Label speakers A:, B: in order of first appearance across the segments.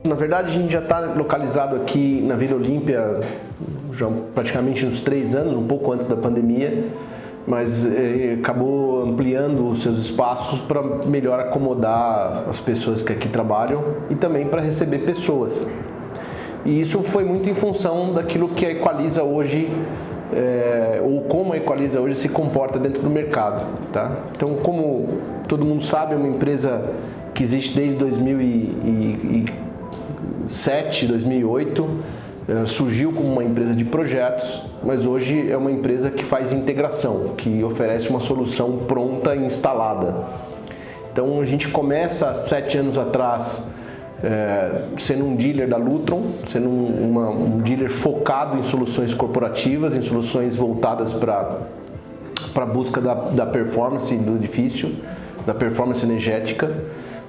A: Na verdade, a gente já está localizado aqui na Vila Olímpia já praticamente uns 3 anos, um pouco antes da pandemia, mas acabou ampliando os seus espaços para melhor acomodar as pessoas que aqui trabalham e também para receber pessoas. E isso foi muito em função daquilo que a Equaliza hoje, ou como a Equaliza hoje se comporta dentro do mercado. Tá? Então, como todo mundo sabe, é uma empresa que existe desde 2007, 2008, surgiu como uma empresa de projetos, mas hoje é uma empresa que faz integração, que oferece uma solução pronta e instalada. Então a gente começa há 7 anos atrás sendo um dealer da Lutron, sendo um dealer focado em soluções corporativas, em soluções voltadas para a busca da performance do edifício, da performance energética,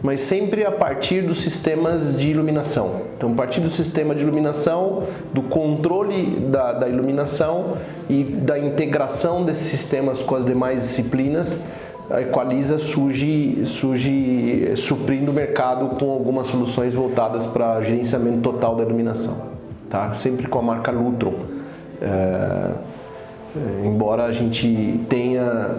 A: mas sempre a partir dos sistemas de iluminação. Então, a partir do sistema de iluminação, do controle da iluminação e da integração desses sistemas com as demais disciplinas, a Equaliza surge suprindo o mercado com algumas soluções voltadas para gerenciamento total da iluminação, tá? Sempre com a marca Lutron. Embora a gente tenha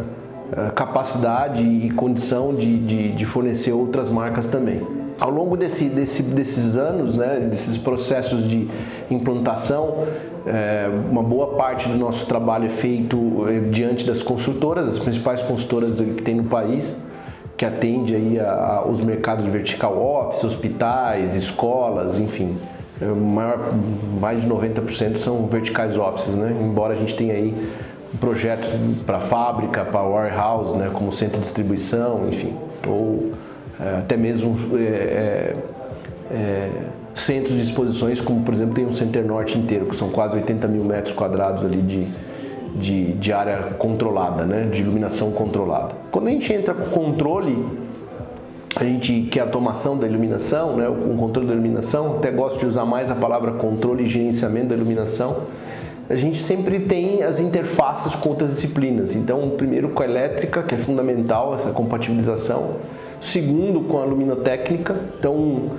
A: capacidade e condição de fornecer outras marcas também. Ao longo desses anos, né, desses processos de implantação, uma boa parte do nosso trabalho é feito diante das construtoras, as principais construtoras que tem no país, que atende aí os mercados de vertical office, hospitais, escolas, enfim. Mais de 90% são verticais offices, né? Embora a gente tenha aí projetos para fábrica, para warehouse, né, como centro de distribuição, enfim, ou até mesmo centros de exposições, como por exemplo tem um Center Norte inteiro, que são quase 80 mil metros quadrados ali de área controlada, né, de iluminação controlada. Quando a gente entra com controle, que é a automação da iluminação, né, o controle da iluminação, até gosto de usar mais a palavra controle e gerenciamento da iluminação, a gente sempre tem as interfaces com outras disciplinas. Então, primeiro com a elétrica, que é fundamental essa compatibilização. Segundo, com a luminotécnica. Então,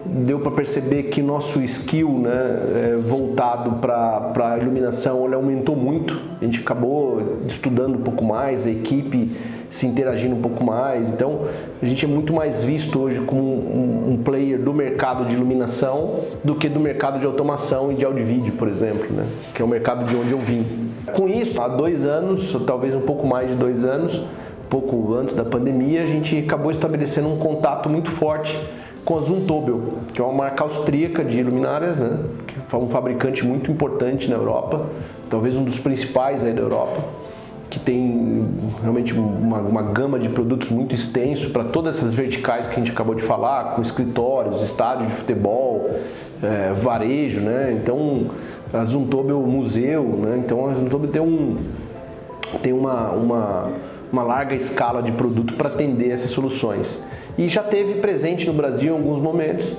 A: deu para perceber que nosso skill, né, voltado para a iluminação, ele aumentou muito. A gente acabou estudando um pouco mais, a equipe se interagindo um pouco mais. Então, a gente é muito mais visto hoje como um player do mercado de iluminação do que do mercado de automação e de áudio e vídeo, por exemplo, né? Que é o mercado de onde eu vim. Com isso, há 2 anos, talvez um pouco mais de 2 anos, pouco antes da pandemia, a gente acabou estabelecendo um contato muito forte com a Zumtobel, que é uma marca austríaca de luminárias, né? Que é um fabricante muito importante na Europa, talvez um dos principais aí da Europa, que tem realmente uma gama de produtos muito extenso para todas essas verticais que a gente acabou de falar, com escritórios, estádios de futebol, varejo, né? Então, a Zumtobel museu, né? Então, a Zumtobel tem uma larga escala de produto para atender essas soluções. E já teve presente no Brasil em alguns momentos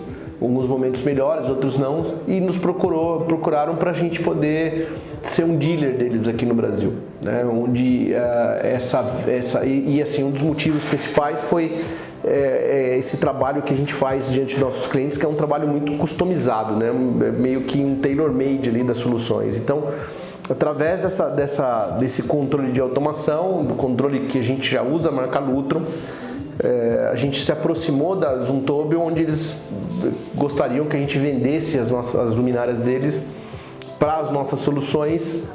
A: melhores, outros não, e nos procuraram para a gente poder ser um dealer deles aqui no Brasil, né? Onde assim, um dos motivos principais foi esse trabalho que a gente faz diante dos nossos clientes, que é um trabalho muito customizado, né? Meio que um tailor-made ali das soluções. Então, através desse controle de automação, do controle que a gente já usa, a marca Lutron, a gente se aproximou da Zumtobel, onde eles gostariam que a gente vendesse as luminárias deles para as nossas soluções,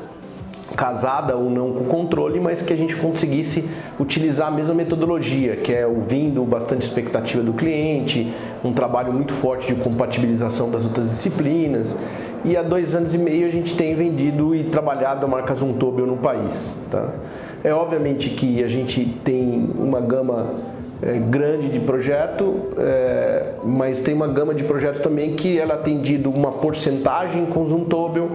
A: casada ou não com o controle, mas que a gente conseguisse utilizar a mesma metodologia, que é ouvindo bastante expectativa do cliente, um trabalho muito forte de compatibilização das outras disciplinas. E há 2 anos e meio a gente tem vendido e trabalhado a marca Zumtobel no país, tá? Obviamente que a gente tem uma gama grande de projeto, mas tem uma gama de projetos também que ela tem tido uma porcentagem com o Zumtobel,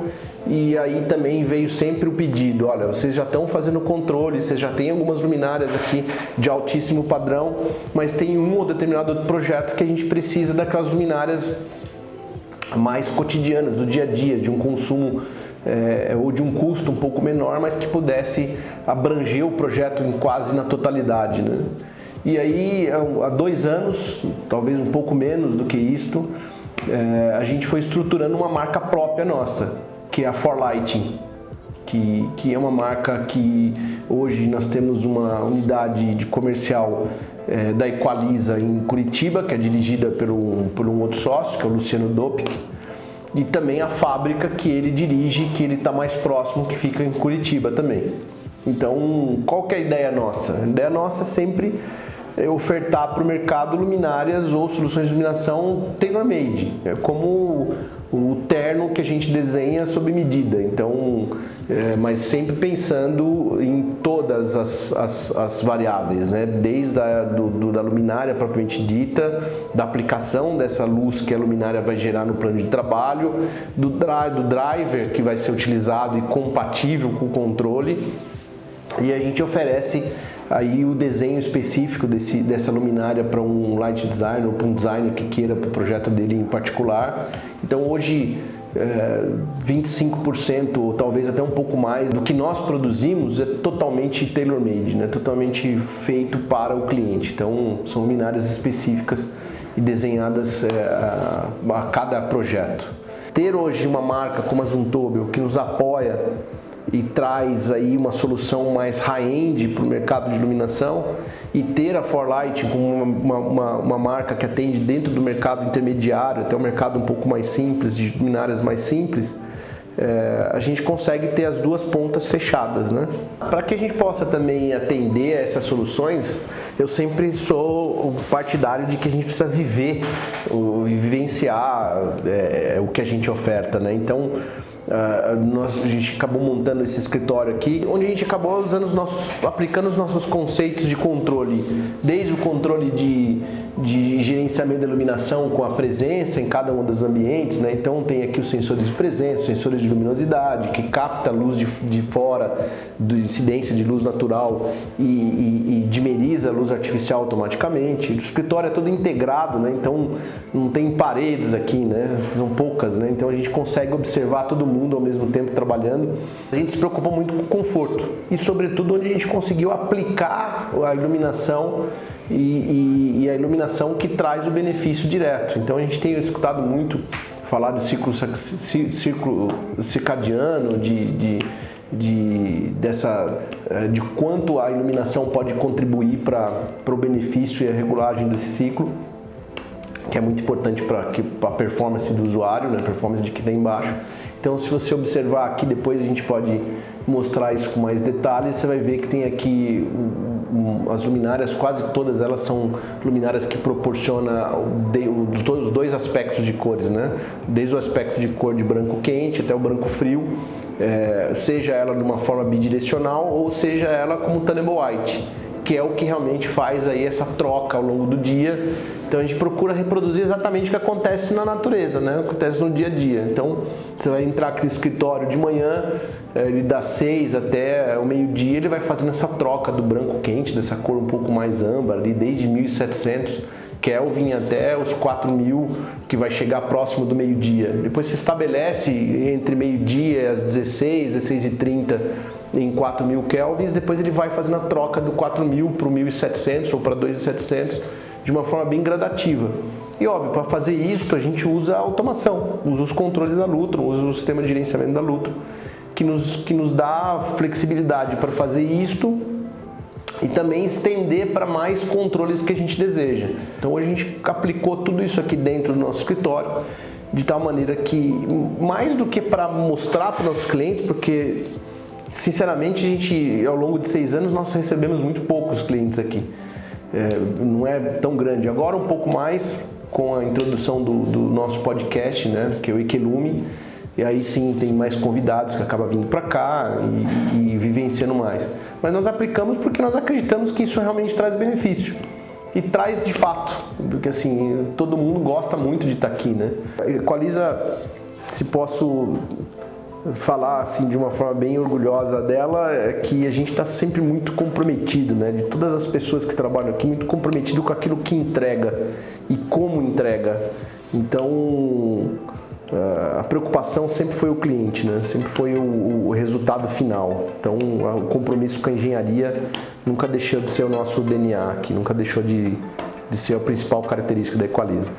A: e aí também veio sempre o pedido: olha, vocês já estão fazendo controle, vocês já têm algumas luminárias aqui de altíssimo padrão, mas tem um ou determinado outro projeto que a gente precisa daquelas luminárias mais cotidianas, do dia a dia, de um consumo ou de um custo um pouco menor, mas que pudesse abranger o projeto quase na totalidade, né? E aí, há 2 anos, talvez um pouco menos do que isto, a gente foi estruturando uma marca própria nossa, que é a For Lighting, que é uma marca que hoje nós temos uma unidade de comercial da Equaliza em Curitiba, que é dirigida por um outro sócio, que é o Luciano Dopic, e também a fábrica que ele dirige, que ele está mais próximo, que fica em Curitiba também. Então, qual que é a ideia nossa? A ideia nossa é sempre ofertar para o mercado luminárias ou soluções de iluminação tailor-made, como o terno que a gente desenha sob medida. Então, mas sempre pensando em todas as variáveis, né? Desde da luminária propriamente dita, da aplicação dessa luz que a luminária vai gerar no plano de trabalho, do driver que vai ser utilizado e compatível com o controle, e a gente oferece aí o desenho específico dessa luminária para um light designer ou para um designer que queira para o projeto dele em particular. Então hoje 25% ou talvez até um pouco mais do que nós produzimos é totalmente tailor-made, né? Totalmente feito para o cliente. Então são luminárias específicas e desenhadas a cada projeto. Ter hoje uma marca como a Zumtobel que nos apoia e traz aí uma solução mais high-end para o mercado de iluminação, e ter a For Lighting como uma marca que atende dentro do mercado intermediário, até um mercado um pouco mais simples, de luminárias mais simples, a gente consegue ter as duas pontas fechadas, né? Para que a gente possa também atender a essas soluções, eu sempre sou partidário de que a gente precisa vivenciar o que a gente oferta, né? Então, a gente acabou montando esse escritório aqui, onde a gente acabou aplicando os nossos conceitos de controle, desde o controle de gerenciamento da iluminação com a presença em cada um dos ambientes, né? Então tem aqui os sensores de presença, sensores de luminosidade, que capta a luz de fora, de incidência de luz natural e dimeriza a luz artificial automaticamente. O escritório é todo integrado, né? Então não tem paredes aqui, né? São poucas, né? Então a gente consegue observar todo mundo ao mesmo tempo trabalhando. A gente se preocupa muito com o conforto e, sobretudo, onde a gente conseguiu aplicar a iluminação e a iluminação que traz o benefício direto. Então a gente tem escutado muito falar de ciclo circadiano, de quanto a iluminação pode contribuir para o benefício e a regulagem desse ciclo, que é muito importante para a performance do usuário, né, a performance de quem está embaixo. Então, se você observar aqui, depois a gente pode mostrar isso com mais detalhes, você vai ver que tem aqui as luminárias, quase todas elas são luminárias que proporcionam os dois aspectos de cores, né? Desde o aspecto de cor de branco quente até o branco frio, seja ela de uma forma bidirecional ou seja ela como Tunnable White, que é o que realmente faz aí essa troca ao longo do dia. Então a gente procura reproduzir exatamente o que acontece na natureza, né? Acontece no dia a dia. Então você vai entrar aqui no escritório de manhã, ele das 6 até o meio-dia, ele vai fazendo essa troca do branco quente, dessa cor um pouco mais âmbar, ali desde 1700 Kelvin até os 4000, que vai chegar próximo do meio-dia. Depois se estabelece entre meio-dia e as 16h30 em 4000 kelvins, depois ele vai fazendo a troca do 4000 para o 1700 ou para 2700 de uma forma bem gradativa. E óbvio, para fazer isso a gente usa a automação, usa os controles da Lutron, usa o sistema de gerenciamento da Lutron, que nos dá flexibilidade para fazer isto e também estender para mais controles que a gente deseja. Então a gente aplicou tudo isso aqui dentro do nosso escritório, de tal maneira que, mais do que para mostrar para os nossos clientes, porque sinceramente a gente, ao longo de 6 anos, nós recebemos muito poucos clientes aqui. Não é tão grande. Agora um pouco mais, com a introdução do nosso podcast, né, que é o Equelume, e aí sim tem mais convidados que acabam vindo para cá e vivenciando mais. Mas nós aplicamos porque nós acreditamos que isso realmente traz benefício. E traz de fato, porque assim, todo mundo gosta muito de estar aqui, né? A Equaliza, se posso falar assim de uma forma bem orgulhosa dela, é que a gente está sempre muito comprometido, né? De todas as pessoas que trabalham aqui, muito comprometido com aquilo que entrega e como entrega. Então a preocupação sempre foi o cliente, né? Sempre foi o resultado final. Então o compromisso com a engenharia nunca deixou de ser o nosso DNA aqui, nunca deixou de ser a principal característica da Equaliza.